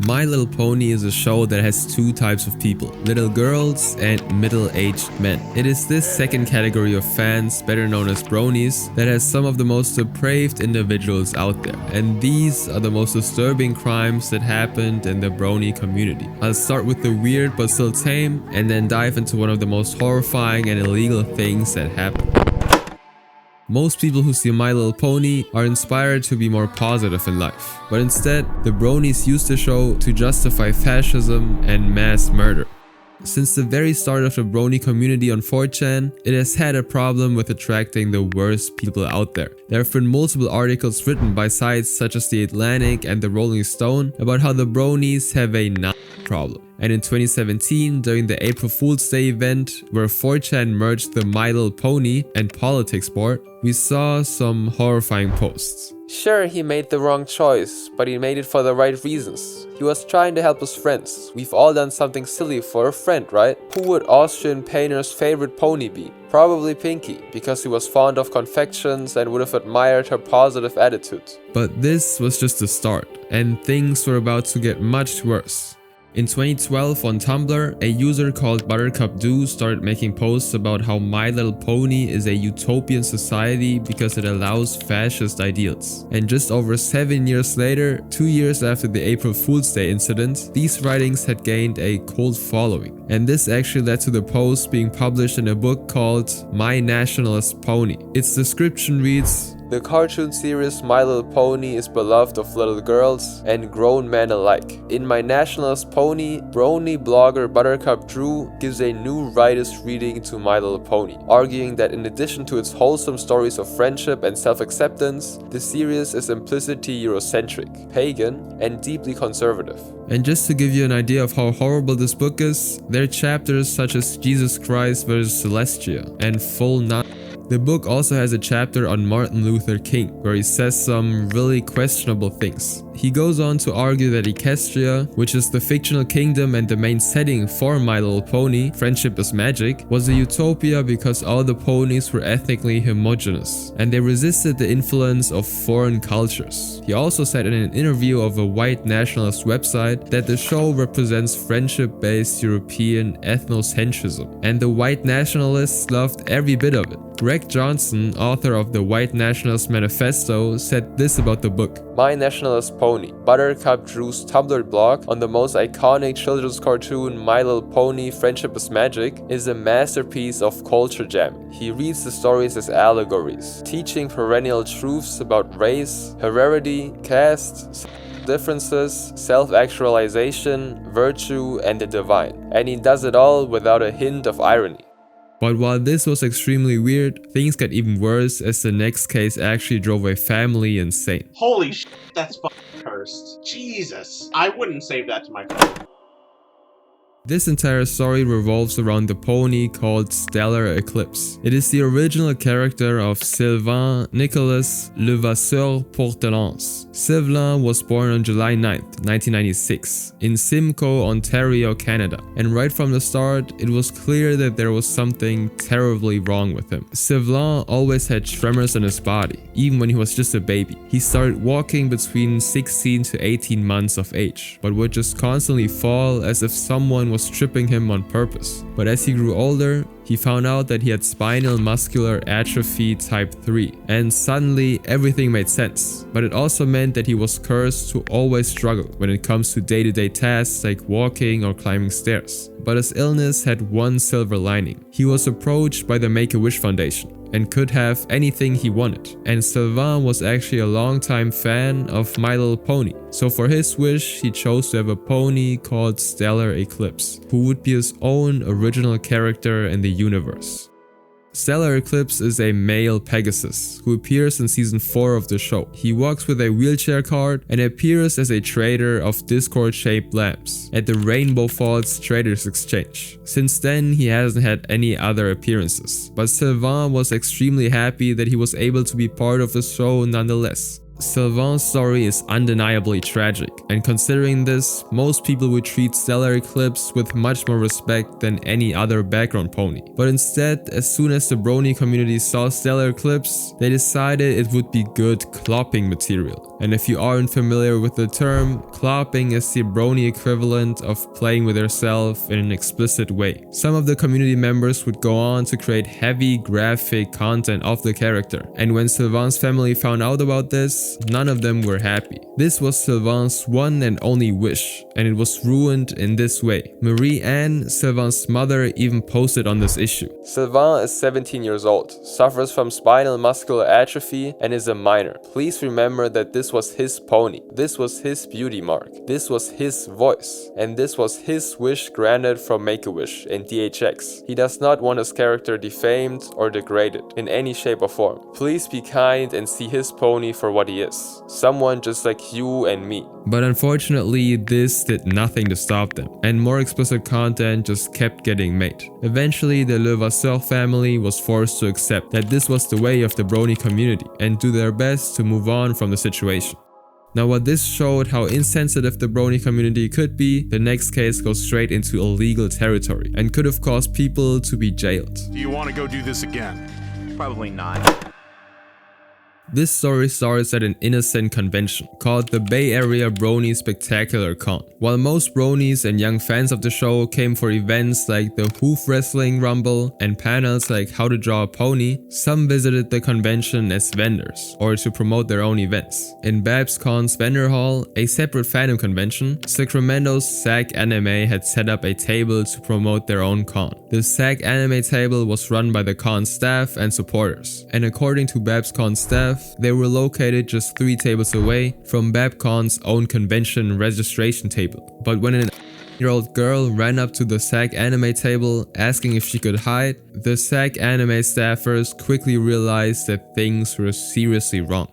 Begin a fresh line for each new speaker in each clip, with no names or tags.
My Little Pony is a show that has two types of people, little girls and middle-aged men. It is this second category of fans, better known as bronies, that has some of the most depraved individuals out there. And these are the most disturbing crimes that happened in the brony community. I'll start with the weird but still tame, and then dive into one of the most horrifying and illegal things that happened. Most people who see My Little Pony are inspired to be more positive in life, but instead, the bronies use the show to justify fascism and mass murder. Since the very start of the brony community on 4chan, it has had a problem with attracting the worst people out there. There have been multiple articles written by sites such as The Atlantic and the Rolling Stone about how the bronies have a problem. And in 2017, during the April Fool's Day event, where 4chan merged the My Little Pony and politics board, we saw some horrifying posts.
Sure, he made the wrong choice, but he made it for the right reasons. He was trying to help his friends. We've all done something silly for a friend, right? Who would Austrian Painter's favorite pony be? Probably Pinky, because he was fond of confections and would have admired her positive attitude.
But this was just the start, and things were about to get much worse. In 2012 on Tumblr, a user called ButtercupDo started making posts about how My Little Pony is a utopian society because it allows fascist ideals. And just over 7 years later, 2 years after the April Fool's Day incident, these writings had gained a cult following. And this actually led to the post being published in a book called My Nationalist Pony. Its description reads,
"The cartoon series My Little Pony is beloved of little girls and grown men alike. In My Nationalist Pony, Brony blogger ButtercupDo gives a new rightist reading to My Little Pony, arguing that in addition to its wholesome stories of friendship and self-acceptance, the series is implicitly Eurocentric, pagan, and deeply conservative."
And just to give you an idea of how horrible this book is, there are chapters such as Jesus Christ vs. Celestia and full Nazi. The book also has a chapter on Martin Luther King, where he says some really questionable things. He goes on to argue that Equestria, which is the fictional kingdom and the main setting for My Little Pony, Friendship is Magic, was a utopia because all the ponies were ethnically homogeneous, and they resisted the influence of foreign cultures. He also said in an interview of a white nationalist website that the show represents friendship-based European ethnocentrism, and the white nationalists loved every bit of it. Greg Johnson, author of the White Nationalist Manifesto, said this about the book.
My Nationalist Pony, ButtercupDo's Tumblr blog on the most iconic children's cartoon My Little Pony Friendship is Magic, is a masterpiece of culture jamming. He reads the stories as allegories, teaching perennial truths about race, heredity, caste, differences, self-actualization, virtue, and the divine. And he does it all without a hint of irony.
But while this was extremely weird, things got even worse as the next case actually drove a family insane.
Holy shit, that's fucking cursed. Jesus, I wouldn't save that to my phone.
This entire story revolves around the pony called Stellar Eclipse. It is the original character of Sylvain Nicolas Levasseur Portelance. Sylvain was born on July 9th, 1996, in Simcoe, Ontario, Canada. And right from the start, it was clear that there was something terribly wrong with him. Sylvain always had tremors in his body, even when he was just a baby. He started walking between 16 to 18 months of age, but would just constantly fall as if someone was tripping him on purpose. But as he grew older, he found out that he had spinal muscular atrophy type 3, and suddenly everything made sense. But it also meant that he was cursed to always struggle when it comes to day-to-day tasks like walking or climbing stairs. But his illness had one silver lining. He was approached by the Make-A-Wish Foundation and could have anything he wanted. And Sylvain was actually a longtime fan of My Little Pony. So for his wish, he chose to have a pony called Stellar Eclipse, who would be his own original character in the universe. Stellar Eclipse is a male Pegasus who appears in season 4 of the show. He walks with a wheelchair cart and appears as a trader of Discord-shaped lamps at the Rainbow Falls Traders Exchange. Since then, he hasn't had any other appearances, but Sylvain was extremely happy that he was able to be part of the show nonetheless. Sylvain's story is undeniably tragic, and considering this, most people would treat Stellar Eclipse with much more respect than any other background pony. But instead, as soon as the brony community saw Stellar Eclipse, they decided it would be good clopping material. And if you aren't familiar with the term, clopping is the Brony equivalent of playing with yourself in an explicit way. Some of the community members would go on to create heavy graphic content of the character, and when Sylvain's family found out about this, none of them were happy. This was Sylvain's one and only wish, and it was ruined in this way. Marie-Anne, Sylvain's mother, even posted on this issue.
Sylvain is 17 years old, suffers from spinal muscular atrophy, and is a minor. Please remember that this was his pony, this was his beauty mark, this was his voice, and this was his wish granted from Make-A-Wish in DHX. He does not want his character defamed or degraded in any shape or form. Please be kind and see his pony for what he is, someone just like you and me.
But unfortunately, this did nothing to stop them, and more explicit content just kept getting made. Eventually, the Levasseur family was forced to accept that this was the way of the Brony community and do their best to move on from the situation. Now, while this showed how insensitive the Brony community could be, the next case goes straight into illegal territory and could have caused people to be jailed.
Do you want to go do this again?
Probably not.
This story starts at an innocent convention called the Bay Area Brony Spectacular Con. While most bronies and young fans of the show came for events like the Hoof Wrestling Rumble and panels like How to Draw a Pony, some visited the convention as vendors or to promote their own events. In BabsCon's vendor hall, a separate fandom convention, Sacramento's SAG Anime had set up a table to promote their own con. The SAG Anime table was run by the con staff and supporters, and according to BabsCon staff, they were located just 3 tables away from BabCon's own convention registration table. But when an 8-year-old girl ran up to the SAG Anime table asking if she could hide, the SAG Anime staffers quickly realized that things were seriously wrong.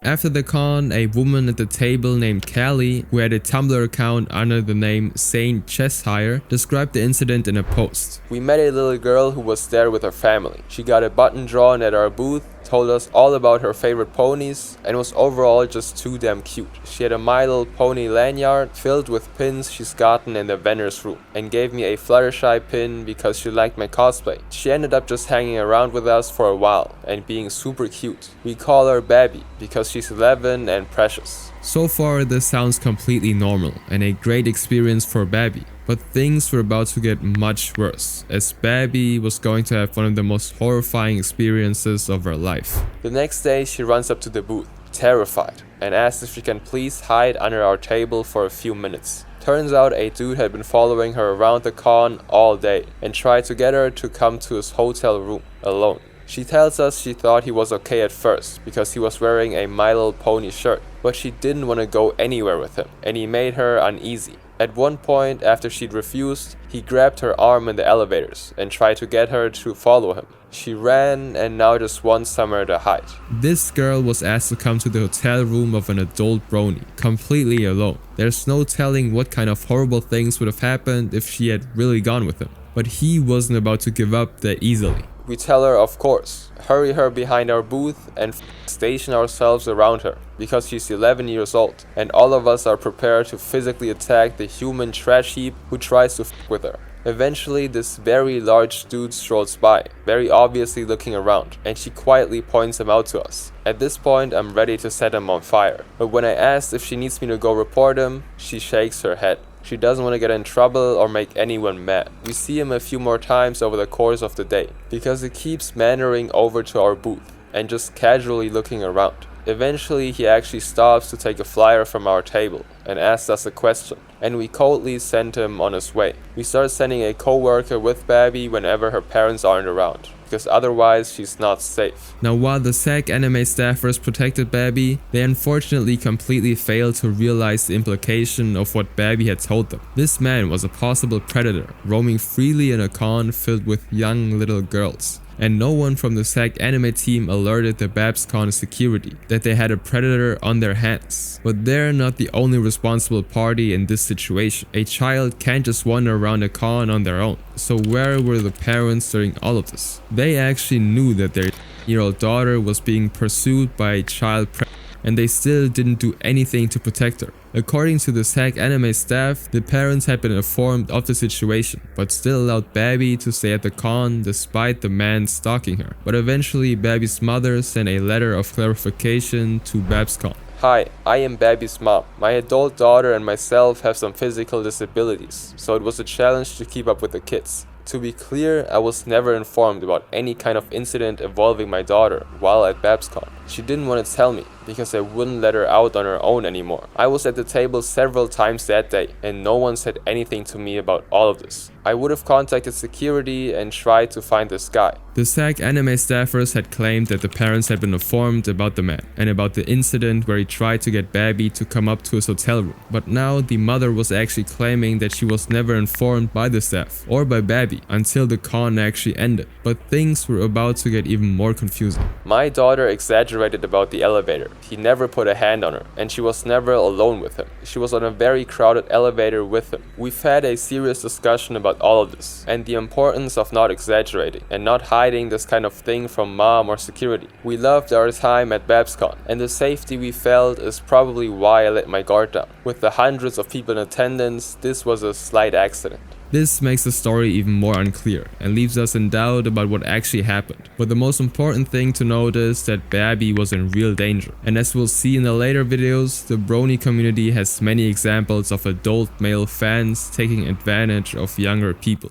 After the con, a woman at the table named Callie, who had a Tumblr account under the name Saint Cheshire, described the incident in a post.
We met a little girl who was there with her family. She got a button drawn at our booth, told us all about her favorite ponies, and was overall just too damn cute. She had a My Little Pony lanyard filled with pins she's gotten in the vendor's room, and gave me a Fluttershy pin because she liked my cosplay. She ended up just hanging around with us for a while and being super cute. We call her Babby because she's 11 and precious.
So far, this sounds completely normal and a great experience for Babby. But things were about to get much worse, as Babby was going to have one of the most horrifying experiences of her life.
The next day, she runs up to the booth, terrified, and asks if she can please hide under our table for a few minutes. Turns out a dude had been following her around the con all day and tried to get her to come to his hotel room alone. She tells us she thought he was okay at first because he was wearing a My Little Pony shirt, but she didn't want to go anywhere with him, and he made her uneasy. At one point, after she'd refused, he grabbed her arm in the elevators and tried to get her to follow him. She ran and now just wants somewhere to hide.
This girl was asked to come to the hotel room of an adult Brony, completely alone. There's no telling what kind of horrible things would have happened if she had really gone with him. But he wasn't about to give up that easily.
We tell her, of course, hurry her behind our booth and station ourselves around her, because she's 11 years old, and all of us are prepared to physically attack the human trash heap who tries to with her. Eventually, this very large dude strolls by, very obviously looking around, and she quietly points him out to us. At this point, I'm ready to set him on fire, but when I ask if she needs me to go report him, she shakes her head. She doesn't want to get in trouble or make anyone mad. We see him a few more times over the course of the day, because he keeps meandering over to our booth and just casually looking around. Eventually, he actually stops to take a flyer from our table and asks us a question, and we coldly send him on his way. We start sending a co-worker with Babby whenever her parents aren't around, because otherwise she's not safe.
Now, while the SAG Anime staffers protected Babby, they unfortunately completely failed to realize the implication of what Babby had told them. This man was a possible predator, roaming freely in a con filled with young little girls. And no one from the SAG Anime team alerted the BabsCon security that they had a predator on their hands. But they're not the only responsible party in this situation. A child can't just wander around a con on their own. So where were the parents during all of this? They actually knew that their 8-year-old daughter was being pursued by a child predator, and they still didn't do anything to protect her. According to the SAG Anime staff, the parents had been informed of the situation, but still allowed Babby to stay at the con despite the man stalking her. But eventually, Babby's mother sent a letter of clarification to BabsCon.
Hi, I am Babby's mom. My adult daughter and myself have some physical disabilities, so it was a challenge to keep up with the kids. To be clear, I was never informed about any kind of incident involving my daughter while at BabsCon. She didn't want to tell me because I wouldn't let her out on her own anymore. I was at the table several times that day and no one said anything to me about all of this. I would have contacted security and tried to find this guy.
The SAG anime staffers had claimed that the parents had been informed about the man and about the incident where he tried to get Babby to come up to his hotel room. But now the mother was actually claiming that she was never informed by the staff or by Babby until the con actually ended. But things were about to get even more confusing.
My daughter exaggerated about the elevator. He never put a hand on her and she was never alone with him. She was on a very crowded elevator with him. We've had a serious discussion about all of this and the importance of not exaggerating and not hiding this kind of thing from mom or security. We loved our time at BabsCon and the safety we felt is probably why I let my guard down. With the hundreds of people in attendance, this was a slight accident.
This makes the story even more unclear and leaves us in doubt about what actually happened. But the most important thing to note is that Babby was in real danger. And as we'll see in the later videos, the Brony community has many examples of adult male fans taking advantage of younger people.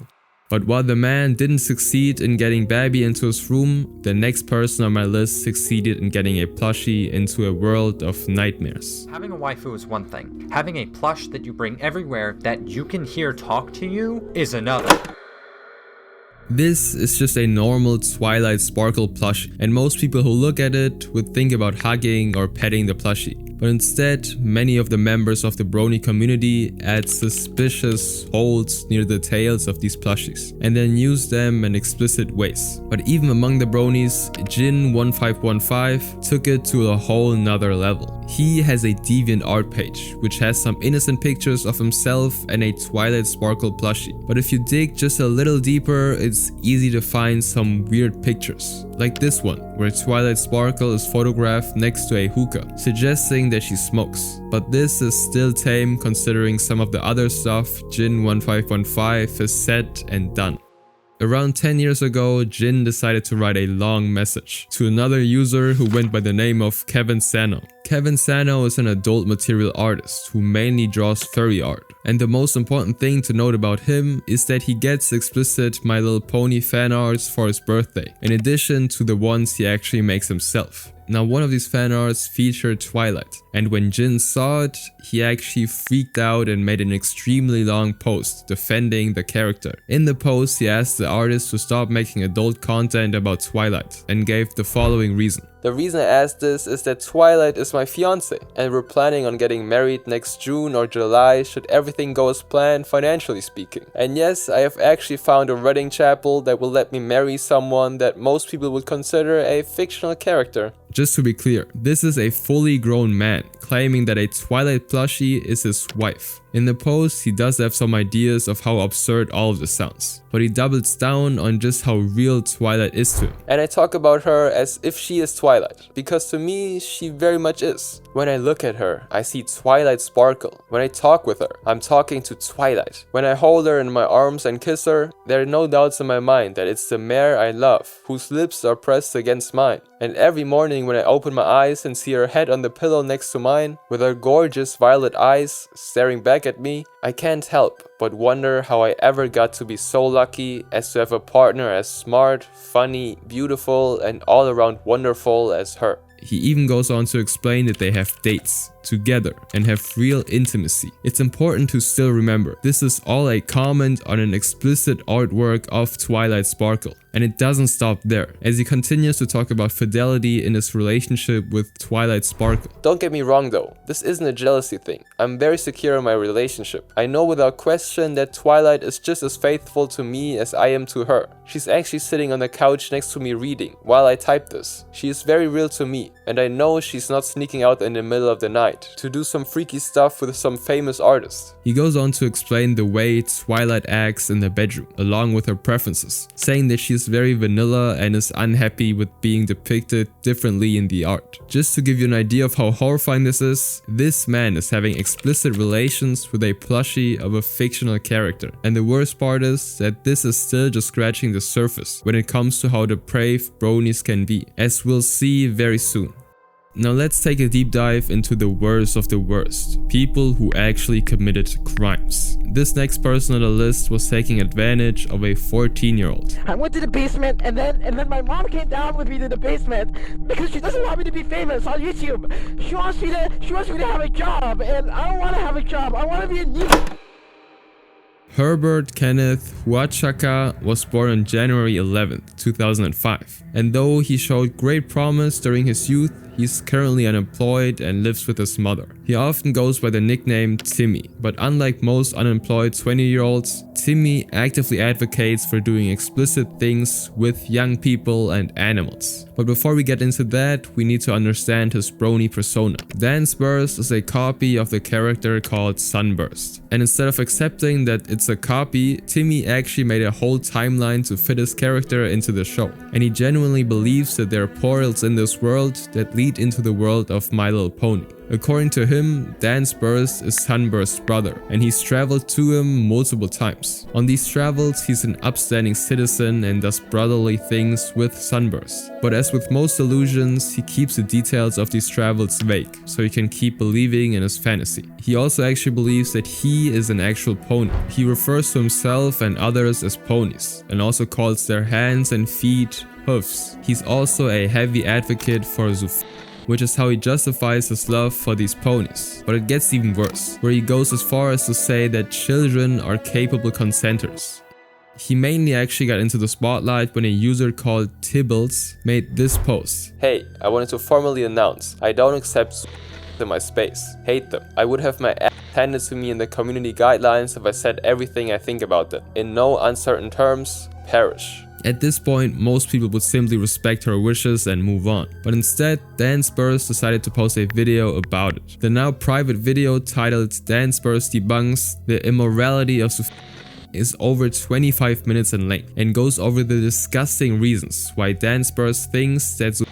But while the man didn't succeed in getting Babby into his room, the next person on my list succeeded in getting a plushie into a world of nightmares.
Having a waifu is one thing. Having a plush that you bring everywhere that you can hear talk to you is another.
This is just a normal Twilight Sparkle plushie, and most people who look at it would think about hugging or petting the plushie. But instead, many of the members of the Brony community add suspicious holes near the tails of these plushies and then use them in explicit ways. But even among the Bronies, Jin1515 took it to a whole nother level. He has a deviant art page, which has some innocent pictures of himself and a Twilight Sparkle plushie. But if you dig just a little deeper, it's easy to find some weird pictures, like this one, where Twilight Sparkle is photographed next to a hookah, suggesting that she smokes. But this is still tame considering some of the other stuff Jin1515 has said and done. Around 10 years ago, Jin decided to write a long message to another user who went by the name of Kevin Sano. Kevin Sano is an adult material artist who mainly draws furry art. And the most important thing to note about him is that he gets explicit My Little Pony fan arts for his birthday, in addition to the ones he actually makes himself. Now, one of these fan arts featured Twilight, and when Jin saw it, he actually freaked out and made an extremely long post defending the character. In the post, he asked the artist to stop making adult content about Twilight and gave the following reason.
The reason I asked this is that Twilight is my fiance and we're planning on getting married next June or July should everything go as planned financially speaking. And yes, I have actually found a wedding chapel that will let me marry someone that most people would consider a fictional character.
Just to be clear, this is a fully grown man claiming that a Twilight plushie is his wife. In the post, he does have some ideas of how absurd all of this sounds, but he doubles down on just how real Twilight is to him.
And I talk about her as if she is Twilight, because to me, she very much is. When I look at her, I see Twilight sparkle. When I talk with her, I'm talking to Twilight. When I hold her in my arms and kiss her, there are no doubts in my mind that it's the mare I love, whose lips are pressed against mine. And every morning when I open my eyes and see her head on the pillow next to mine, with her gorgeous violet eyes staring back at me, I can't help but wonder how I ever got to be so lucky as to have a partner as smart, funny, beautiful, and all around wonderful as her.
He even goes on to explain that they have dates together and have real intimacy. It's important to still remember, this is all a comment on an explicit artwork of Twilight Sparkle. And it doesn't stop there, as he continues to talk about fidelity in his relationship with Twilight Sparkle.
Don't get me wrong though, this isn't a jealousy thing. I'm very secure in my relationship. I know without question that Twilight is just as faithful to me as I am to her. She's actually sitting on the couch next to me reading while I type this. She is very real to me, and I know she's not sneaking out in the middle of the night to do some freaky stuff with some famous artist.
He goes on to explain the way Twilight acts in the bedroom, along with her preferences, saying that she's very vanilla and is unhappy with being depicted differently in the art. Just to give you an idea of how horrifying this man is having explicit relations with a plushie of a fictional character. And the worst part is that this is still just scratching the surface when it comes to how depraved bronies can be, as we'll see very soon. Now let's take a deep dive into the worst of the worst, people who actually committed crimes. This next person on the list was taking advantage of a 14-year-old.
I went to the basement and then my mom came down with me to the basement because she doesn't want me to be famous on YouTube. She wants me to have a job, and I don't want to have a job. I want to be a news.
Herbert Kenneth Huachaka was born on January 11, 2005, and though he showed great promise during his youth, he's currently unemployed and lives with his mother. He often goes by the nickname Timmy, but unlike most unemployed 20-year-olds, Timmy actively advocates for doing explicit things with young people and animals. But before we get into that, we need to understand his Brony persona. Danceburst is a copy of the character called Sunburst, and instead of accepting that it's a copy, Timmy actually made a whole timeline to fit his character into the show, and he genuinely believes that there are portals in this world that lead into the world of My Little Pony. According to him, Danceburst is Sunburst's brother, and he's traveled to him multiple times. On these travels, he's an upstanding citizen and does brotherly things with Sunburst. But as with most illusions, he keeps the details of these travels vague, so he can keep believing in his fantasy. He also actually believes that he is an actual pony. He refers to himself and others as ponies, and also calls their hands and feet hoofs. He's also a heavy advocate for Zuf, which is how he justifies his love for these ponies. But it gets even worse, where he goes as far as to say that children are capable consenters. He mainly actually got into the spotlight when a user called Tibbles made this post.
Hey, I wanted to formally announce, I don't accept in my space. Hate them. I would have my ass handed to me in the community guidelines if I said everything I think about them. In no uncertain terms, perish.
At this point, most people would simply respect her wishes and move on. But instead, Danceburst decided to post a video about it. The now private video titled Danceburst Debunks the Immorality of is over 25 minutes in length and goes over the disgusting reasons why Danceburst thinks that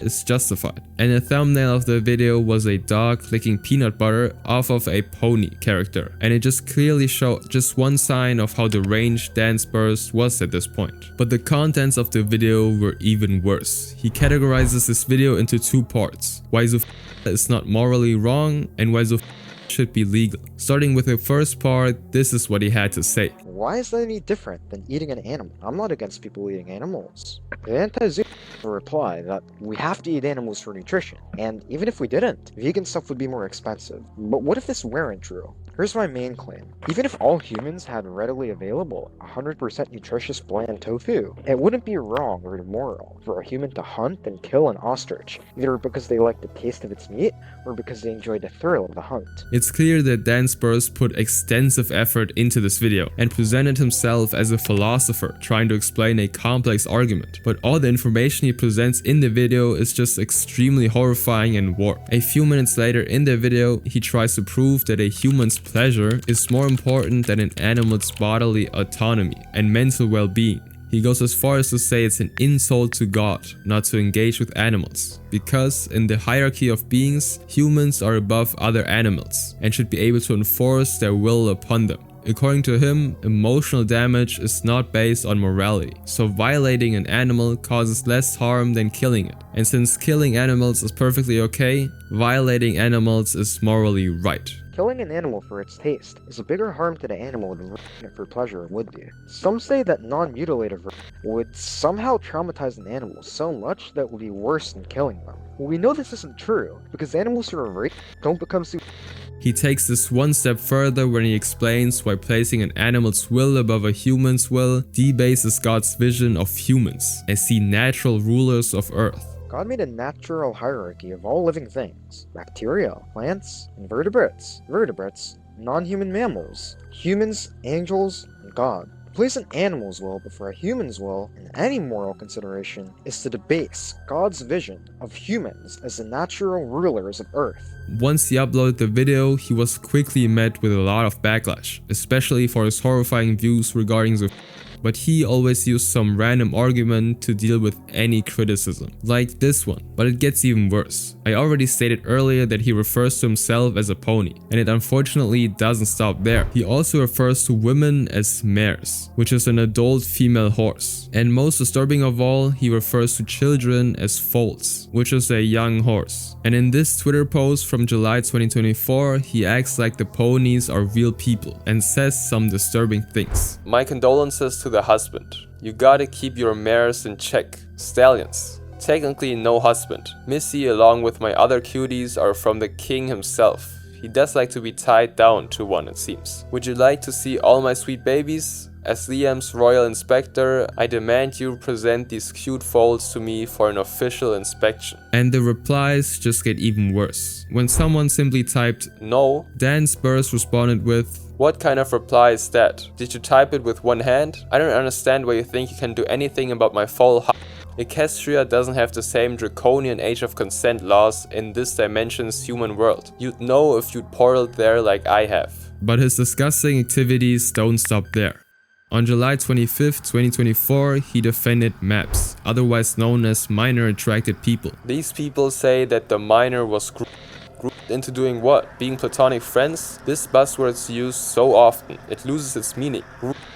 is justified. And the thumbnail of the video was a dog licking peanut butter off of a pony character, and it just clearly showed just one sign of how deranged Danceburst was at this point. But the contents of the video were even worse. He categorizes this video into two parts: why Zuf is not morally wrong and why Zuf should be legal. Starting with the first part, this is what he had to say.
Why is that any different than eating an animal? I'm not against people eating animals. The anti-zoo reply that we have to eat animals for nutrition, and even if we didn't, vegan stuff would be more expensive. But what if this weren't true? Here's my main claim. Even if all humans had readily available 100% nutritious bland tofu, it wouldn't be wrong or immoral for a human to hunt and kill an ostrich, either because they like the taste of its meat or because they enjoy the thrill of the hunt.
It's clear that Danceburst put extensive effort into this video and presented himself as a philosopher trying to explain a complex argument, but all the information he presents in the video is just extremely horrifying and warped. A few minutes later in the video, he tries to prove that a human's pleasure is more important than an animal's bodily autonomy and mental well-being. He goes as far as to say it's an insult to God not to engage with animals, because in the hierarchy of beings, humans are above other animals and should be able to enforce their will upon them. According to him, emotional damage is not based on morality, so violating an animal causes less harm than killing it. And since killing animals is perfectly okay, violating animals is morally right.
Killing an animal for its taste is a bigger harm to the animal than raping it for pleasure would be. Some say that non-mutilative rape would somehow traumatize an animal so much that it would be worse than killing them. Well, we know this isn't true, because animals who are raped don't become
He takes this one step further when he explains why placing an animal's will above a human's will debases God's vision of humans as the natural rulers of Earth.
God made a natural hierarchy of all living things: bacteria, plants, invertebrates, non-human mammals, humans, angels, and God. To place an animal's will before a human's will in any moral consideration is to debase God's vision of humans as the natural rulers of Earth.
Once he uploaded the video, he was quickly met with a lot of backlash, especially for his horrifying views regarding the but he always used some random argument to deal with any criticism, like this one. But it gets even worse. I already stated earlier that he refers to himself as a pony, and it unfortunately doesn't stop there. He also refers to women as mares, which is an adult female horse. And most disturbing of all, he refers to children as foals, which is a young horse. And in this Twitter post from July 2024, he acts like the ponies are real people and says some disturbing things.
My condolences to the husband. You gotta keep your mares in check. Stallions. Technically no husband. Missy along with my other cuties are from the king himself. He does like to be tied down to one, it seems. Would you like to see all my sweet babies? As Liam's royal inspector, I demand you present these cute foals to me for an official inspection.
And the replies just get even worse. When someone simply typed
No.
Dan Spurs responded with,
What kind of reply is that? Did you type it with one hand? I don't understand why you think you can do anything about my foal. Equestria doesn't have the same draconian age of consent laws in this dimension's human world. You'd know if you'd portaled there like I have.
But his disgusting activities don't stop there. On July 25, 2024, he defended MAPS, otherwise known as minor attracted people.
These people say that the minor was grouped into doing what? Being platonic friends? This buzzword's used so often, it loses its meaning.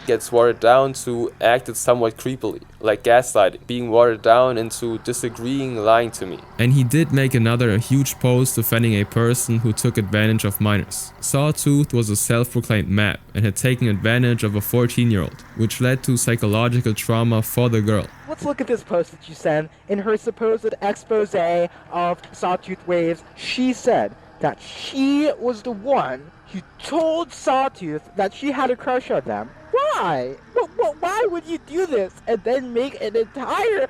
Gets watered down to acted somewhat creepily, like gaslighting, being watered down into disagreeing, lying to me.
And he did make another huge post defending a person who took advantage of minors. Sawtooth was a self-proclaimed MAP and had taken advantage of a 14-year-old, which led to psychological trauma for the girl.
Let's look at this post that you sent. In her supposed expose of Sawtooth waves, she said that she was the one who told Sawtooth that she had a crush on them. Why? Why would you do this and then make an entire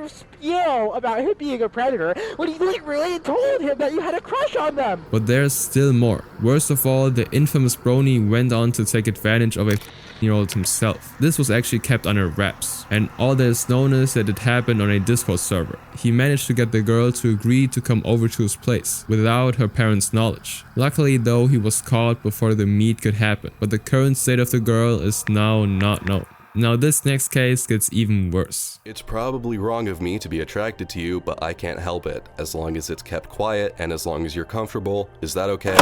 spiel about him being a predator when you really told him that you had a crush on them?
But there's still more. Worst of all, the infamous Brony went on to take advantage of a 14-year-old himself. This was actually kept under wraps, and all that is known is that it happened on a Discord server. He managed to get the girl to agree to come over to his place without her parents' knowledge. Luckily though, he was caught before the meet could happen, but the current state of the girl is now not known. Now this next case gets even worse.
It's probably wrong of me to be attracted to you, but I can't help it, as long as it's kept quiet and as long as you're comfortable. Is that okay?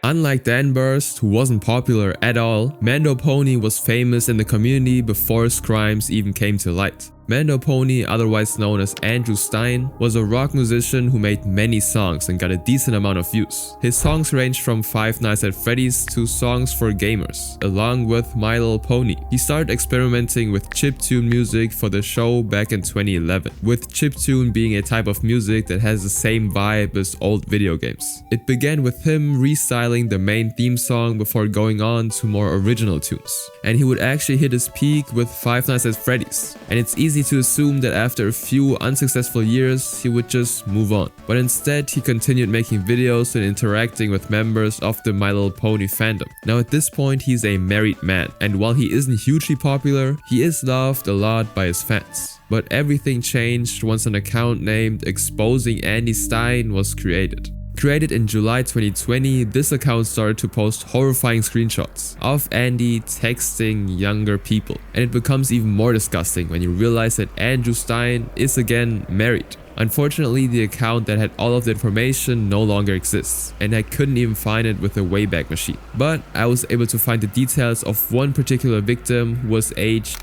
Unlike Dan Burst, who wasn't popular at all, Mando Pony was famous in the community before his crimes even came to light. Mando Pony, otherwise known as Andrew Stein, was a rock musician who made many songs and got a decent amount of views. His songs ranged from Five Nights at Freddy's to songs for gamers, along with My Little Pony. He started experimenting with chiptune music for the show back in 2011, with chiptune being a type of music that has the same vibe as old video games. It began with him restyling the main theme song before going on to more original tunes. And he would actually hit his peak with Five Nights at Freddy's. And it's easy to assume that after a few unsuccessful years, he would just move on. But instead, he continued making videos and interacting with members of the My Little Pony fandom. Now at this point, he's a married man, and while he isn't hugely popular, he is loved a lot by his fans. But everything changed once an account named Exposing Andy Stein was created. Created in July 2020, this account started to post horrifying screenshots of Andy texting younger people. And it becomes even more disgusting when you realize that Andrew Stein is again married. Unfortunately, the account that had all of the information no longer exists, and I couldn't even find it with the Wayback Machine. But I was able to find the details of one particular victim who was aged.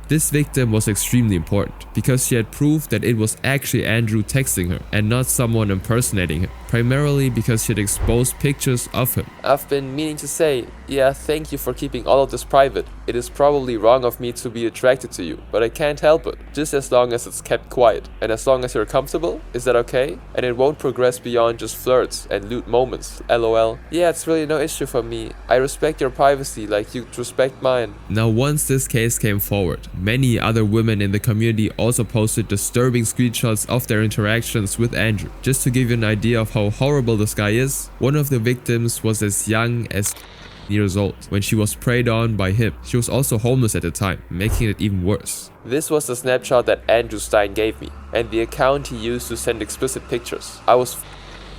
This victim was extremely important because she had proof that it was actually Andrew texting her and not someone impersonating him, primarily because she had exposed pictures of him.
I've been meaning to say, yeah, thank you for keeping all of this private. It is probably wrong of me to be attracted to you, but I can't help it. Just as long as it's kept quiet, and as long as you're comfortable, is that okay? And it won't progress beyond just flirts and lewd moments, lol. Yeah, it's really no issue for me. I respect your privacy like you'd respect mine.
Now once this case came forward, many other women in the community also posted disturbing screenshots of their interactions with Andrew. Just to give you an idea of how horrible this guy is, one of the victims was as young as years old when she was preyed on by him. She was also homeless at the time, making it even worse.
This was the snapshot that Andrew Stein gave me, and the account he used to send explicit pictures. I was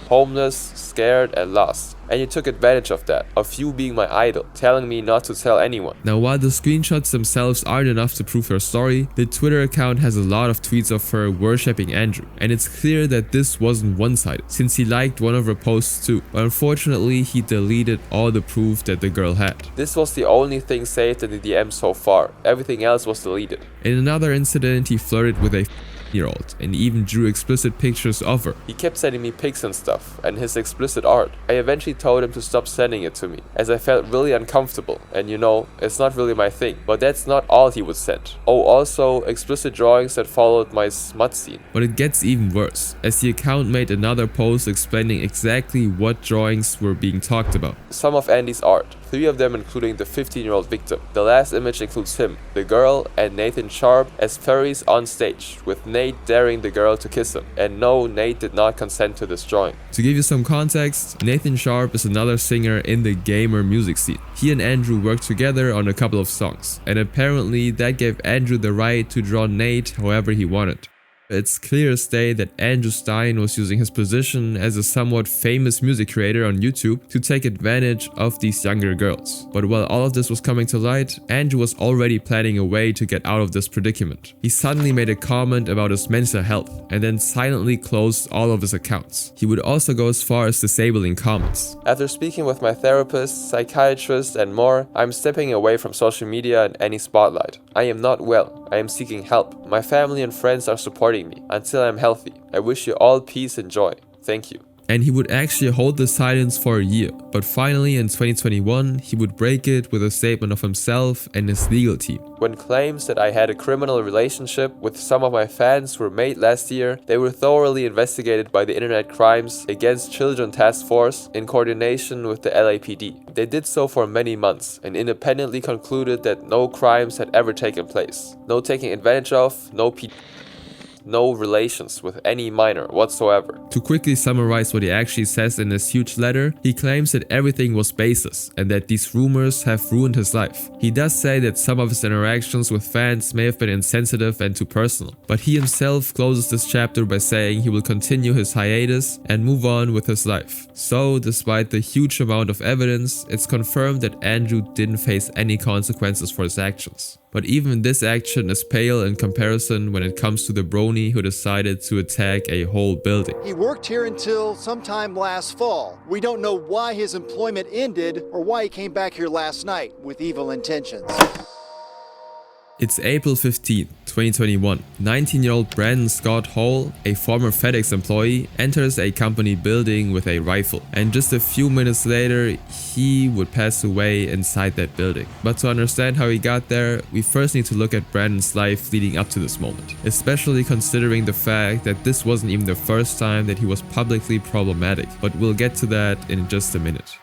homeless, scared, and lost. And you took advantage of that, of you being my idol, telling me not to tell anyone.
Now, while the screenshots themselves aren't enough to prove her story, the Twitter account has a lot of tweets of her worshipping Andrew, and it's clear that this wasn't one-sided, since he liked one of her posts too, but unfortunately he deleted all the proof that the girl had.
This was the only thing saved in the DM so far, everything else was deleted.
In another incident, he flirted with a year-old and even drew explicit pictures of her.
He kept sending me pics and stuff, and his explicit art. I eventually told him to stop sending it to me, as I felt really uncomfortable, and you know, it's not really my thing. But that's not all he would send. Oh, also explicit drawings that followed my smut scene.
But it gets even worse, as the account made another post explaining exactly what drawings were being talked about.
Some of Andy's art, 3 of them including the 15-year-old victim. The last image includes him, the girl, and Nathan Sharp as furries on stage, with Nate daring the girl to kiss him. And no, Nate did not consent to this drawing.
To give you some context, Nathan Sharp is another singer in the gamer music scene. He and Andrew worked together on a couple of songs, and apparently that gave Andrew the right to draw Nate however he wanted. It's clear as day that Andrew Stein was using his position as a somewhat famous music creator on YouTube to take advantage of these younger girls. But while all of this was coming to light, Andrew was already planning a way to get out of this predicament. He suddenly made a comment about his mental health and then silently closed all of his accounts. He would also go as far as disabling comments.
After speaking with my therapist, psychiatrist, and more, I'm stepping away from social media and any spotlight. I am not well. I am seeking help. My family and friends are supporting me until I'm healthy. I wish you all peace and joy. Thank you.
And he would actually hold the silence for a year, but finally in 2021 he would break it with a statement of himself and his legal team.
When claims that I had a criminal relationship with some of my fans were made last year, they were thoroughly investigated by the Internet Crimes Against Children Task Force in coordination with the LAPD. They did so for many months and independently concluded that no crimes had ever taken place. No taking advantage of, no relations with any minor whatsoever.
To quickly summarize what he actually says in this huge letter, he claims that everything was baseless and that these rumors have ruined his life. He does say that some of his interactions with fans may have been insensitive and too personal, but he himself closes this chapter by saying he will continue his hiatus and move on with his life. So, despite the huge amount of evidence, it's confirmed that Andrew didn't face any consequences for his actions. But even this action is pale in comparison when it comes to the Brony who decided to attack a whole building.
He worked here until sometime last fall. We don't know why his employment ended or why he came back here last night with evil intentions.
It's April 15, 2021. 19-year-old Brandon Scott Hall, a former FedEx employee, enters a company building with a rifle. And just a few minutes later, he would pass away inside that building. But to understand how he got there, we first need to look at Brandon's life leading up to this moment. Especially considering the fact that this wasn't even the first time that he was publicly problematic. But we'll get to that in just a minute.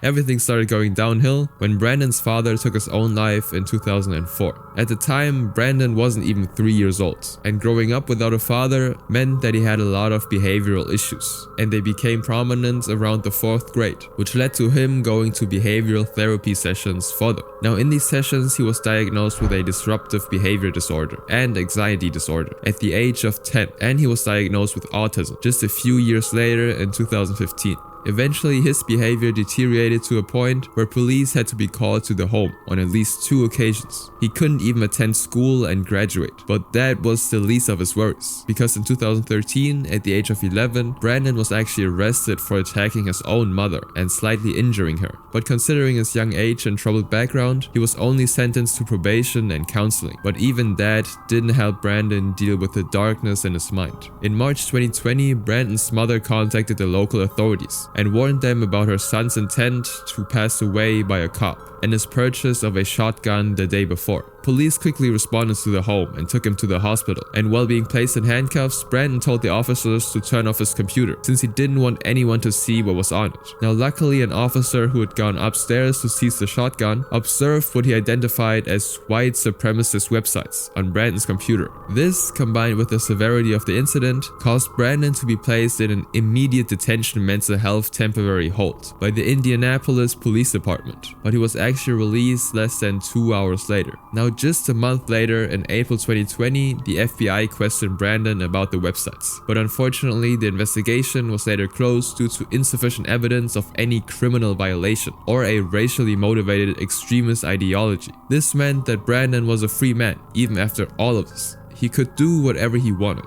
Everything started going downhill when Brandon's father took his own life in 2004. At the time, Brandon wasn't even 3 years old, and growing up without a father meant that he had a lot of behavioral issues, and they became prominent around the 4th grade, which led to him going to behavioral therapy sessions for them. Now, in these sessions, he was diagnosed with a disruptive behavior disorder and anxiety disorder at the age of 10, and he was diagnosed with autism just a few years later in 2015. Eventually, his behavior deteriorated to a point where police had to be called to the home on at least 2 occasions. He couldn't even attend school and graduate, but that was the least of his worries, because in 2013, at the age of 11, Brandon was actually arrested for attacking his own mother and slightly injuring her. But considering his young age and troubled background, he was only sentenced to probation and counseling. But even that didn't help Brandon deal with the darkness in his mind. In March 2020, Brandon's mother contacted the local authorities and warned them about her son's intent to pass away by a cop and his purchase of a shotgun the day before. Police quickly responded to the home and took him to the hospital, and while being placed in handcuffs, Brandon told the officers to turn off his computer since he didn't want anyone to see what was on it. Now, luckily, an officer who had gone upstairs to seize the shotgun observed what he identified as white supremacist websites on Brandon's computer. This, combined with the severity of the incident, caused Brandon to be placed in an immediate detention mental health temporary hold by the Indianapolis Police Department, but he was actually released less than 2 hours later. Now, just a month later, in April 2020, the FBI questioned Brandon about the websites. But unfortunately, the investigation was later closed due to insufficient evidence of any criminal violation or a racially motivated extremist ideology. This meant that Brandon was a free man, even after all of this. He could do whatever he wanted.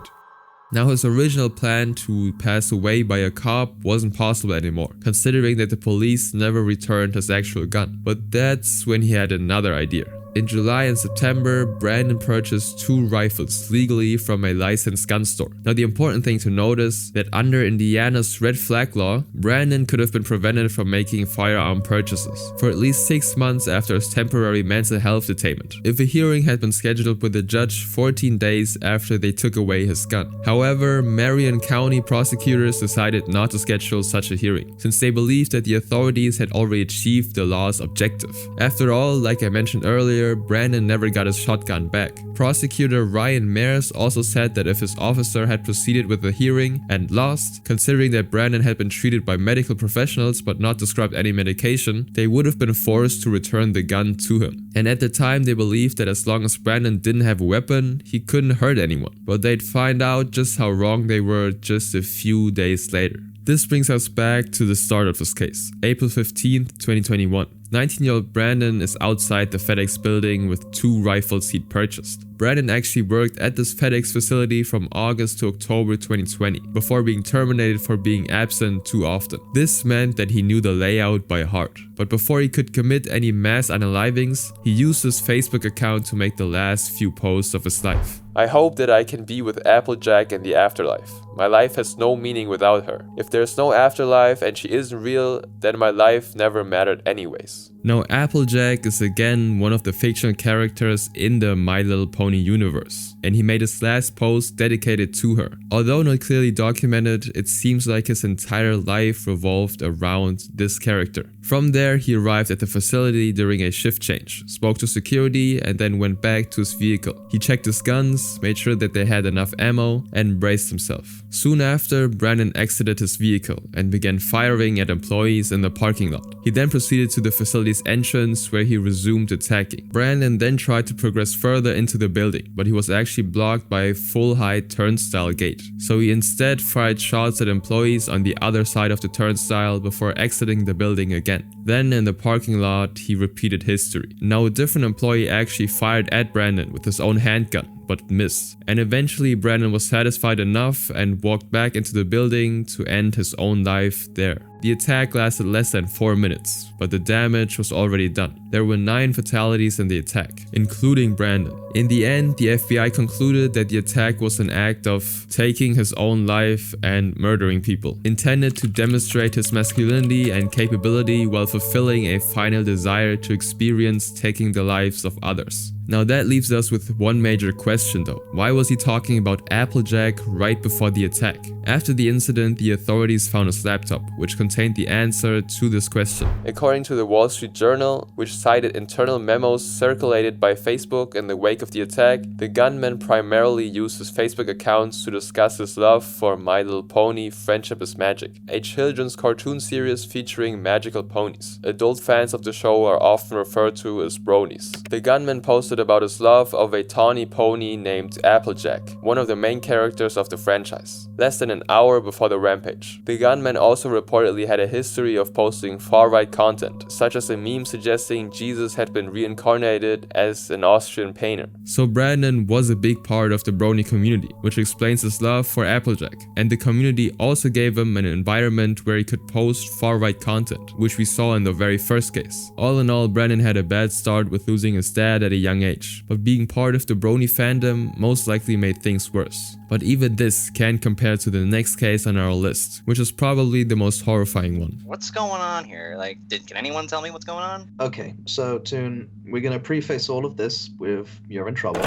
Now, his original plan to pass away by a cop wasn't possible anymore, considering that the police never returned his actual gun. But that's when he had another idea. In July and September, Brandon purchased 2 rifles legally from a licensed gun store. Now, the important thing to notice that under Indiana's red flag law, Brandon could have been prevented from making firearm purchases for at least 6 months after his temporary mental health detainment, if a hearing had been scheduled with the judge 14 days after they took away his gun. However, Marion County prosecutors decided not to schedule such a hearing, since they believed that the authorities had already achieved the law's objective. After all, like I mentioned earlier, Brandon never got his shotgun back. Prosecutor Ryan Mares also said that if his officer had proceeded with the hearing and lost, considering that Brandon had been treated by medical professionals but not prescribed any medication, they would have been forced to return the gun to him. And at the time, they believed that as long as Brandon didn't have a weapon, he couldn't hurt anyone. But they'd find out just how wrong they were just a few days later. This brings us back to the start of this case, April 15th, 2021. 19-year-old Brandon is outside the FedEx building with 2 rifles he'd purchased. Brandon actually worked at this FedEx facility from August to October 2020, before being terminated for being absent too often. This meant that he knew the layout by heart. But before he could commit any mass unalivings, he used his Facebook account to make the last few posts of his life.
I hope that I can be with Applejack in the afterlife. My life has no meaning without her. If there's no afterlife and she isn't real, then my life never mattered anyways.
Now, Applejack is again one of the fictional characters in the My Little Pony universe, and he made his last post dedicated to her. Although not clearly documented, it seems like his entire life revolved around this character. From there, he arrived at the facility during a shift change, spoke to security, and then went back to his vehicle. He checked his guns, made sure that they had enough ammo, and braced himself. Soon after, Brandon exited his vehicle and began firing at employees in the parking lot. He then proceeded to the facility's entrance, where he resumed attacking. Brandon then tried to progress further into the building, but he was actually blocked by a full-height turnstile gate. So he instead fired shots at employees on the other side of the turnstile before exiting the building again. Then in the parking lot, he repeated history. Now a different employee actually fired at Brandon with his own handgun, but missed. And eventually Brandon was satisfied enough and walked back into the building to end his own life there. The attack lasted less than 4 minutes, but the damage was already done. There were 9 fatalities in the attack, including Brandon. In the end, the FBI concluded that the attack was an act of taking his own life and murdering people, intended to demonstrate his masculinity and capability while fulfilling a final desire to experience taking the lives of others. Now that leaves us with one major question though. Why was he talking about Applejack right before the attack? After the incident, the authorities found his laptop, which contained the answer to this question.
According to the Wall Street Journal, which cited internal memos circulated by Facebook in the wake of the attack, the gunman primarily used his Facebook accounts to discuss his love for My Little Pony: Friendship is Magic, a children's cartoon series featuring magical ponies. Adult fans of the show are often referred to as bronies. The gunman posted about his love of a tawny pony named Applejack, one of the main characters of the franchise, less than an hour before the rampage. The gunman also reportedly had a history of posting far-right content, such as a meme suggesting Jesus had been reincarnated as an Austrian painter.
So Brandon was a big part of the Brony community, which explains his love for Applejack, and the community also gave him an environment where he could post far-right content, which we saw in the very first case. All in all, Brandon had a bad start with losing his dad at a young age, but being part of the Brony fandom most likely made things worse. But even this can't compare to the next case on our list, which is probably the most horrifying one.
What's going on here? Like, can anyone tell me what's going on?
Okay, so Toon, we're gonna preface all of this with you're in trouble.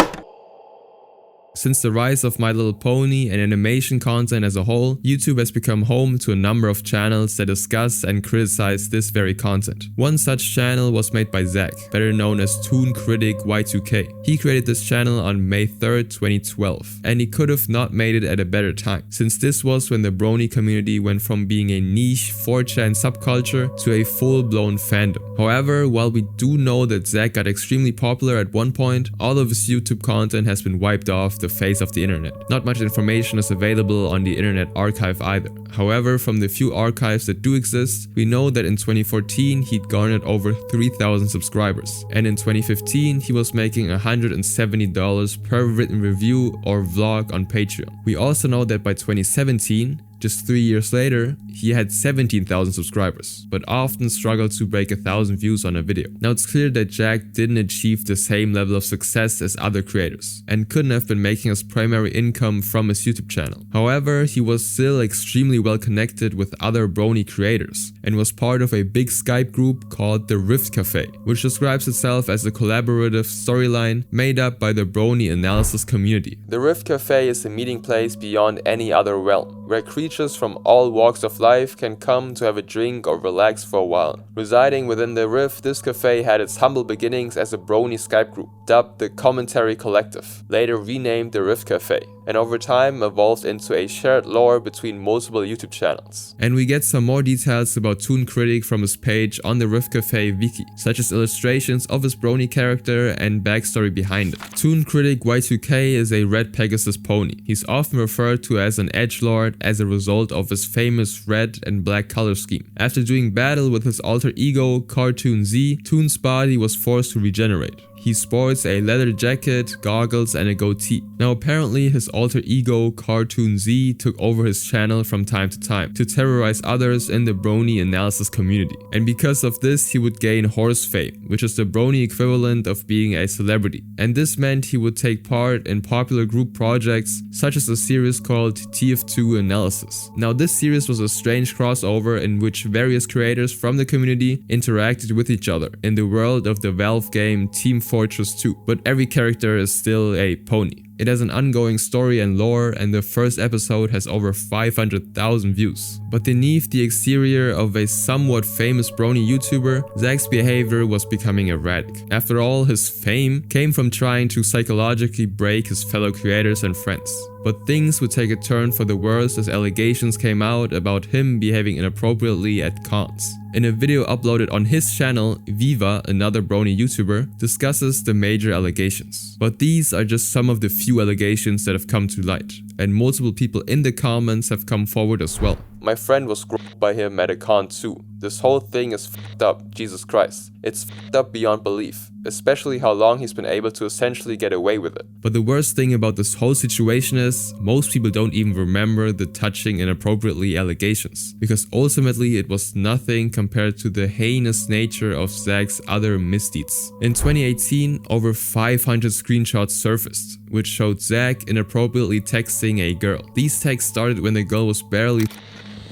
Since the rise of My Little Pony and animation content as a whole, YouTube has become home to a number of channels that discuss and criticize this very content. One such channel was made by Zach, better known as Toon Critic Y2K. He created this channel on May 3rd, 2012, and he could have not made it at a better time, since this was when the Brony community went from being a niche 4chan subculture to a full-blown fandom. However, while we do know that Zack got extremely popular at one point, all of his YouTube content has been wiped off the face of the internet. Not much information is available on the Internet Archive either. However, from the few archives that do exist, we know that in 2014 he'd garnered over 3,000 subscribers, and in 2015 he was making $170 per written review or vlog on Patreon. We also know that by 2017, just 3 years later, he had 17,000 subscribers, but often struggled to break 1,000 views on a video. Now it's clear that Jack didn't achieve the same level of success as other creators, and couldn't have been making his primary income from his YouTube channel. However, he was still extremely well connected with other Brony creators, and was part of a big Skype group called the Rift Cafe, which describes itself as a collaborative storyline made up by the Brony analysis community.
The Rift Cafe is a meeting place beyond any other realm, where creatures from all walks of life can come to have a drink or relax for a while. Residing within the Rift, this cafe had its humble beginnings as a Brony Skype group, dubbed the Commentary Collective, later renamed the Rift Cafe, and over time evolved into a shared lore between multiple YouTube channels.
And we get some more details about Toon Critic from his page on the Rift Cafe wiki, such as illustrations of his Brony character and backstory behind it. Toon Critic Y2K is a red Pegasus pony. He's often referred to as an edgelord as a result of his famous red and black color scheme. After doing battle with his alter ego Cartoon Z, Toon's body was forced to regenerate. He sports a leather jacket, goggles, and a goatee. Now apparently his alter ego Cartoon Z took over his channel from time to time to terrorize others in the Brony analysis community. And because of this he would gain horse fame, which is the Brony equivalent of being a celebrity. And this meant he would take part in popular group projects such as a series called TF2 Analysis. Now this series was a strange crossover in which various creators from the community interacted with each other in the world of the Valve game Team Fortress 2, but every character is still a pony. It has an ongoing story and lore, and the first episode has over 500,000 views. But beneath the exterior of a somewhat famous Brony YouTuber, Zack's behavior was becoming erratic. After all, his fame came from trying to psychologically break his fellow creators and friends. But things would take a turn for the worse as allegations came out about him behaving inappropriately at cons. In a video uploaded on his channel, Viva, another Brony YouTuber, discusses the major allegations. But these are just some of the few allegations that have come to light, and multiple people in the comments have come forward as well.
My friend was groped by him at a con too. This whole thing is fucked up, Jesus Christ. It's fucked up beyond belief, especially how long he's been able to essentially get away with it.
But the worst thing about this whole situation is, most people don't even remember the touching inappropriately allegations, because ultimately it was nothing compared to the heinous nature of Zack's other misdeeds. In 2018, over 500 screenshots surfaced, which showed Zack inappropriately texting a girl. These texts started when the girl was barely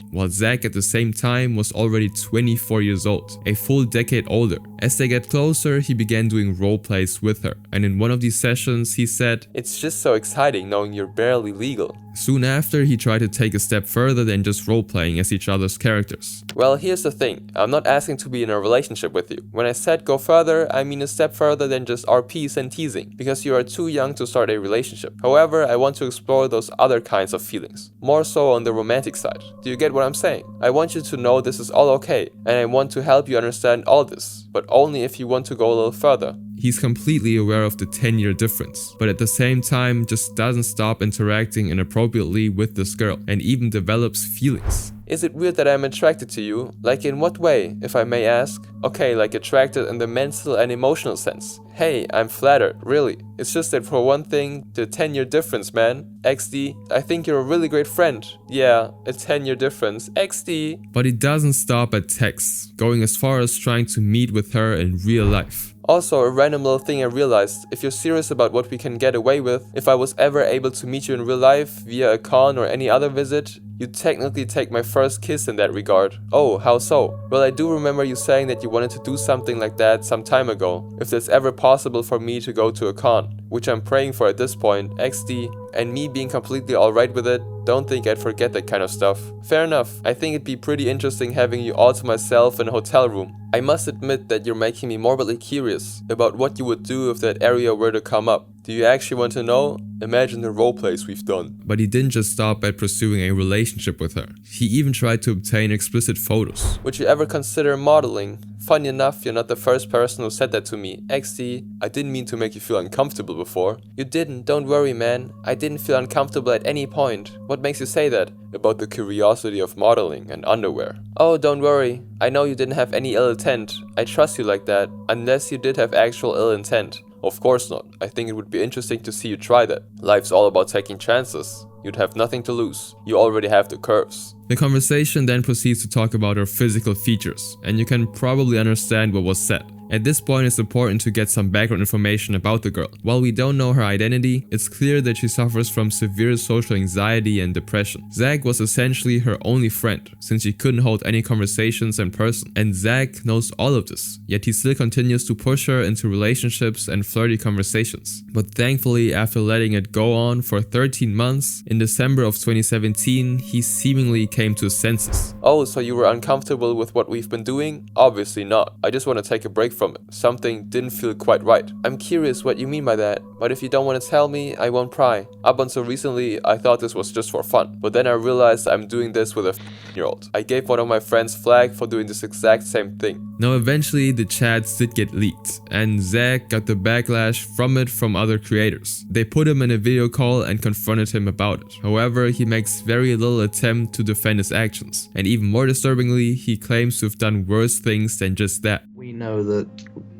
while Zack at the same time was already 24 years old, a full decade older. As they get closer, he began doing roleplays with her, and in one of these sessions he said,
"It's just so exciting knowing you're barely legal."
Soon after, he tried to take a step further than just roleplaying as each other's characters.
Well, here's the thing, I'm not asking to be in a relationship with you. When I said go further, I mean a step further than just RPs and teasing, because you are too young to start a relationship. However, I want to explore those other kinds of feelings, more so on the romantic side. Do you get what I'm saying? I want you to know this is all okay, and I want to help you understand all this, but only if you want to go a little further.
He's completely aware of the 10-year difference, but at the same time just doesn't stop interacting inappropriately with this girl, and even develops feelings.
Is it weird that I'm attracted to you? Like in what way, if I may ask? Okay, like attracted in the mental and emotional sense. Hey, I'm flattered, really. It's just that for one thing, the 10-year difference, man. XD, I think you're a really great friend. Yeah, a 10-year difference. XD.
But he doesn't stop at texts, going as far as trying to meet with her in real life.
Also, a random little thing I realized, if you're serious about what we can get away with, if I was ever able to meet you in real life, via a con or any other visit, you'd technically take my first kiss in that regard. Oh, how so? Well, I do remember you saying that you wanted to do something like that some time ago, if that's ever possible for me to go to a con, which I'm praying for at this point, XD, and me being completely alright with it, don't think I'd forget that kind of stuff. Fair enough, I think it'd be pretty interesting having you all to myself in a hotel room. I must admit that you're making me morbidly curious about what you would do if that area were to come up. Do you actually want to know? Imagine the roleplays we've done.
But he didn't just stop at pursuing a relationship with her. He even tried to obtain explicit photos.
Would you ever consider modeling? Funny enough, you're not the first person who said that to me. XD, I didn't mean to make you feel uncomfortable before. You didn't, don't worry man. I didn't feel uncomfortable at any point. What makes you say that? About the curiosity of modeling and underwear. Oh, don't worry. I know you didn't have any ill intent. I trust you like that. Unless you did have actual ill intent. Of course not. I think it would be interesting to see you try that. Life's all about taking chances. You'd have nothing to lose. You already have the curves.
The conversation then proceeds to talk about her physical features, and you can probably understand what was said. At this point, it's important to get some background information about the girl. While we don't know her identity, it's clear that she suffers from severe social anxiety and depression. Zach was essentially her only friend, since she couldn't hold any conversations in person. And Zach knows all of this, yet he still continues to push her into relationships and flirty conversations. But thankfully, after letting it go on for 13 months, in December of 2017, he seemingly came to his senses.
Oh, so you were uncomfortable with what we've been doing? Obviously not. I just want to take a break from it. Something didn't feel quite right. I'm curious what you mean by that, but if you don't want to tell me, I won't pry. Up until recently, I thought this was just for fun, but then I realized I'm doing this with a 15-year-old. I gave one of my friends flag for doing this exact same thing.
Now eventually the chats did get leaked, and Zach got the backlash from it from other creators. They put him in a video call and confronted him about it. However, he makes very little attempt to defend his actions, and even more disturbingly, he claims to have done worse things than just that.
We know that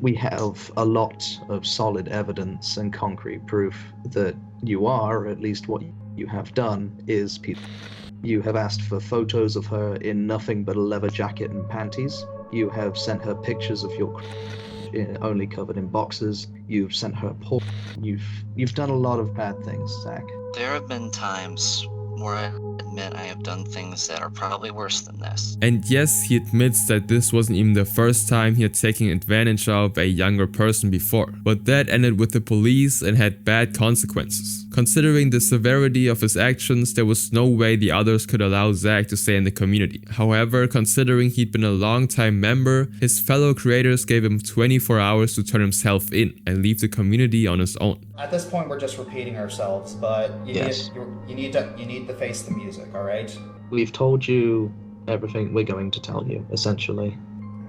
we have a lot of solid evidence and concrete proof that you are, or at least what you have done, is people. You have asked for photos of her in nothing but a leather jacket and panties. You have sent her pictures of your only covered in boxes. You've sent her porn. You've done a lot of bad things, Zach.
There have been times where I admit I have done things that are probably worse than this.
And yes, he admits that this wasn't even the first time he had taken advantage of a younger person before, but that ended with the police and had bad consequences. Considering the severity of his actions, there was no way the others could allow Zach to stay in the community. However, considering he'd been a long-time member, his fellow creators gave him 24 hours to turn himself in and leave the community on his own.
At this point, we're just repeating ourselves, but you need to face the music, all right?
We've told you everything we're going to tell you, essentially.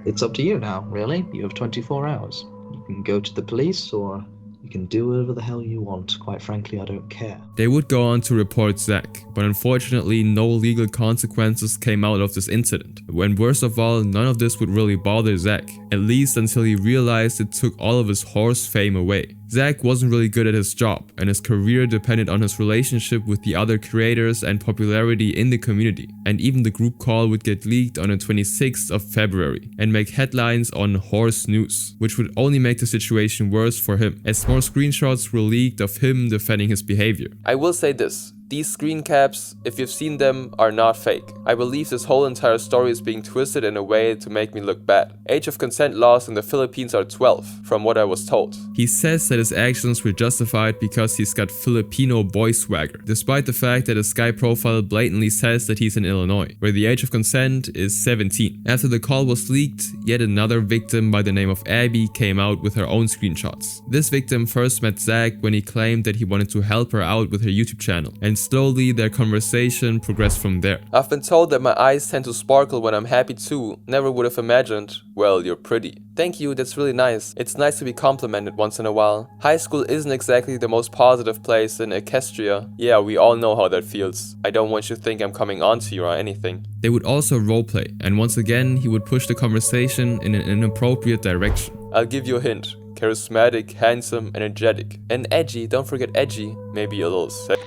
It's up to you now, really. You have 24 hours. You can go to the police, or you can do whatever the hell you want. Quite frankly, I don't care.
They would go on to report Zach, but unfortunately no legal consequences came out of this incident. And worst of all, none of this would really bother Zach, at least until he realized it took all of his horse fame away. Zach wasn't really good at his job, and his career depended on his relationship with the other creators and popularity in the community. And even the group call would get leaked on the 26th of February and make headlines on Horse News, which would only make the situation worse for him, as more screenshots were leaked of him defending his behavior.
I will say this. These screen caps, if you've seen them, are not fake. I believe this whole entire story is being twisted in a way to make me look bad. Age of consent laws in the Philippines are 12, from what I was told.
He says that his actions were justified because he's got Filipino boy swagger, despite the fact that his Skype profile blatantly says that he's in Illinois, where the age of consent is 17. After the call was leaked, yet another victim by the name of Abby came out with her own screenshots. This victim first met Zach when he claimed that he wanted to help her out with her YouTube channel, and slowly their conversation progressed from there.
I've been told that my eyes tend to sparkle when I'm happy too. Never would have imagined. Well, you're pretty. Thank you, that's really nice. It's nice to be complimented once in a while. High school isn't exactly the most positive place in Equestria. Yeah, we all know how that feels. I don't want you to think I'm coming on to you or anything.
They would also roleplay, and once again he would push the conversation in an inappropriate direction.
I'll give you a hint. Charismatic, handsome, energetic. And edgy, don't forget edgy. Maybe a little sex.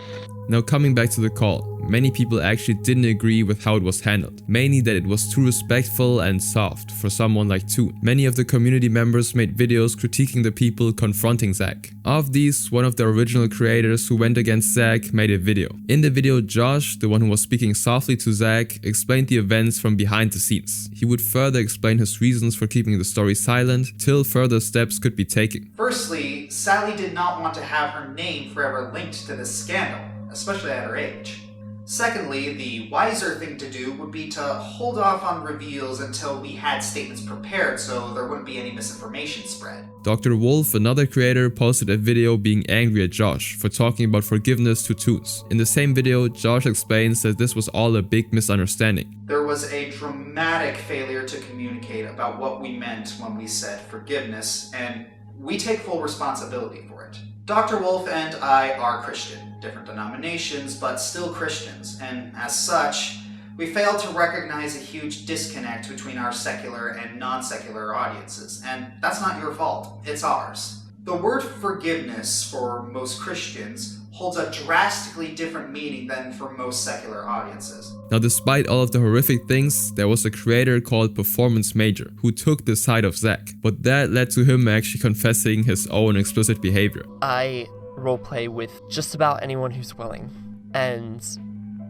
Now coming back to the call, many people actually didn't agree with how it was handled, mainly that it was too respectful and soft for someone like Toon. Many of the community members made videos critiquing the people confronting Zach. Of these, one of the original creators who went against Zach made a video. In the video, Josh, the one who was speaking softly to Zach, explained the events from behind the scenes. He would further explain his reasons for keeping the story silent till further steps could be taken.
Firstly, Sally did not want to have her name forever linked to this scandal, especially at her age. Secondly, the wiser thing to do would be to hold off on reveals until we had statements prepared so there wouldn't be any misinformation spread.
Dr. Wolf, another creator, posted a video being angry at Josh for talking about forgiveness to Toons. In the same video, Josh explains that this was all a big misunderstanding.
There was a dramatic failure to communicate about what we meant when we said forgiveness, and we take full responsibility for it. Dr. Wolf and I are Christian, different denominations, but still Christians, and as such, we failed to recognize a huge disconnect between our secular and non-secular audiences, and that's not your fault, it's ours. The word forgiveness for most Christians holds a drastically different meaning than for most secular audiences.
Now, despite all of the horrific things, there was a creator called Performance Major who took the side of Zach, but that led to him actually confessing his own explicit behavior.
I roleplay with just about anyone who's willing, and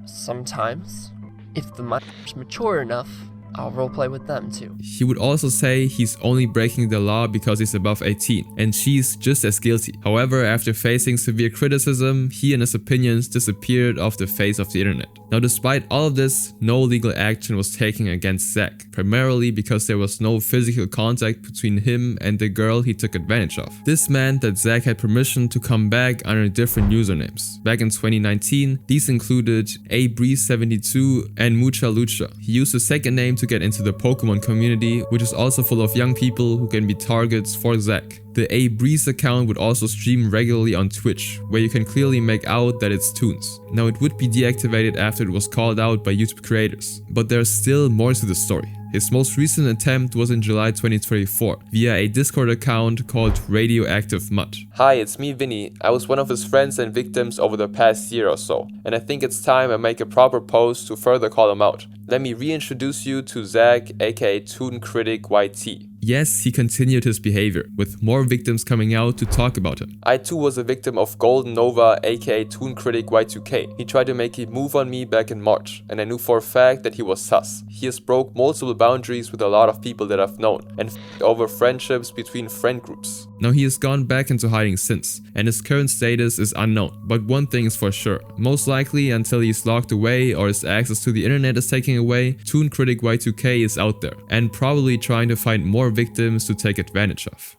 sometimes, if the minder's mature enough, I'll roleplay with them too.
He would also say he's only breaking the law because he's above 18, and she's just as guilty. However, after facing severe criticism, he and his opinions disappeared off the face of the internet. Now, despite all of this, no legal action was taken against Zach, primarily because there was no physical contact between him and the girl he took advantage of. This meant that Zach had permission to come back under different usernames. Back in 2019, these included abreeze72 and Mucha Lucha. He used a second name to get into the Pokemon community, which is also full of young people who can be targets for Zach. The abreeze account would also stream regularly on Twitch, where you can clearly make out that it's Toons. Now, it would be deactivated after it was called out by YouTube creators, but there's still more to the story. His most recent attempt was in July 2024 via a Discord account called Radioactive Mud.
Hi, it's me, Vinny. I was one of his friends and victims over the past year or so, and I think it's time I make a proper post to further call him out. Let me reintroduce you to Zach, aka Toon Critic YT.
Yes, he continued his behavior, with more victims coming out to talk about him.
I too was a victim of Golden Nova, aka Toon Critic Y2K. He tried to make a move on me back in March, and I knew for a fact that he was sus. He has broke multiple boundaries with a lot of people that I've known, and f***ed over friendships between friend groups.
Now, he has gone back into hiding since, and his current status is unknown. But one thing is for sure, most likely until he's locked away or his access to the internet is taken away, Toon Critic Y2K is out there, and probably trying to find more victims to take advantage of.